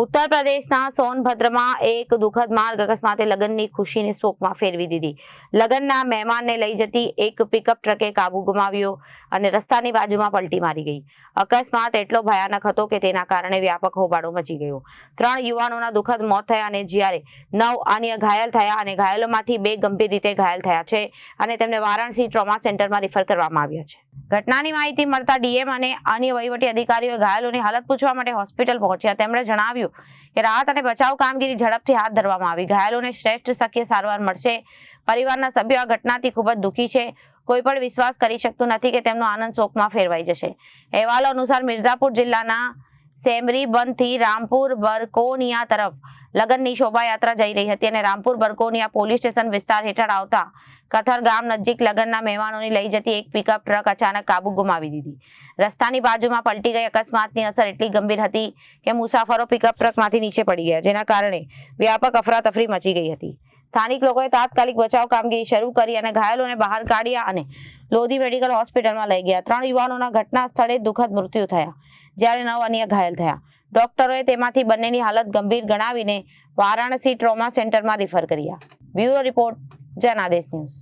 ઉત્તર પ્રદેશના સોનભદ્રમાં એક દુઃખદ માર્ગ અકસ્માતે લગ્નની ખુશીને શોકમાં ફેરવી દીધી. લગ્નના મહેમાનને લઈ જતી એક પિકઅપ ટ્રકે કાબુ ગુમાવ્યો અને રસ્તાની બાજુમાં પલટી મારી ગઈ. અકસ્માત એટલો ભયાનક હતો કે તેના કારણે વ્યાપક હોબાળો મચી ગયો. 3 યુવાનોના દુઃખદ મોત થયા અને જ્યારે 9 અન્ય ઘાયલ થયા અને ઘાયલોમાંથી 2 ગંભીર રીતે ઘાયલ થયા છે અને તેમને વારાણસી ટ્રોમા સેન્ટરમાં રિફર કરવામાં આવ્યા છે. ઘટનાની માહિતી મળતા ડીએમ અને અન્ય વહીવટી અધિકારીઓ ઘાયલોની હાલત પૂછવા માટે હોસ્પિટલ પહોંચ્યા. તેમણે જણાવ્યું કે રાહત અને બચાવ કામગીરી ઝડપથી હાથ ધરવામાં આવી. ઘાયલોને શ્રેષ્ઠ શક્ય સારવાર મળશે. પરિવારના સભ્યો આ ઘટનાથી ખૂબ જ દુઃખી છે. કોઈ પણ વિશ્વાસ કરી શકતું નથી કે તેમનો આનંદ શોકમાં ફેરવાઈ જશે. અહેવાલો અનુસાર મિર્ઝાપુર જિલ્લાના સેમરી બંધથી રામપુર બરકોનિયા તરફ લગ્નની શોભાયાત્રા જઈ રહી હતી અને રામપુર બરકોનિયા પોલીસ સ્ટેશન વિસ્તાર હેઠળ આવતા કથર ગામ નજીક લગ્નના મહેમાનોને લઈ જતી એક પિકઅપ ટ્રક અચાનક કાબુ ગુમાવી દીધી. રસ્તાની બાજુમાં પલટી ગઈ. અકસ્માતની અસર એટલી ગંભીર હતી કે મુસાફરો પિકઅપ ટ્રકમાંથી નીચે પડી ગયા, જેના કારણે વ્યાપક અફરાતફરી મચી ગઈ હતી. સ્થાનિક લોકોએ તાત્કાલિક બચાવ કામગીરી શરૂ કરી અને ઘાયલોને બહાર કાઢ્યા અને લોધી મેડિકલ હોસ્પિટલમાં લઈ ગયા. 3 યુવાનોના ઘટના સ્થળે દુઃખદ મૃત્યુ થયા, જ્યારે 9 અન્ય ઘાયલ થયા. ડોક્ટરોએ તેમાંથી બંનેની હાલત ગંભીર ગણાવીને વારાણસી ટ્રોમા સેન્ટરમાં રિફર કર્યા. Bureau report, Janadesh news.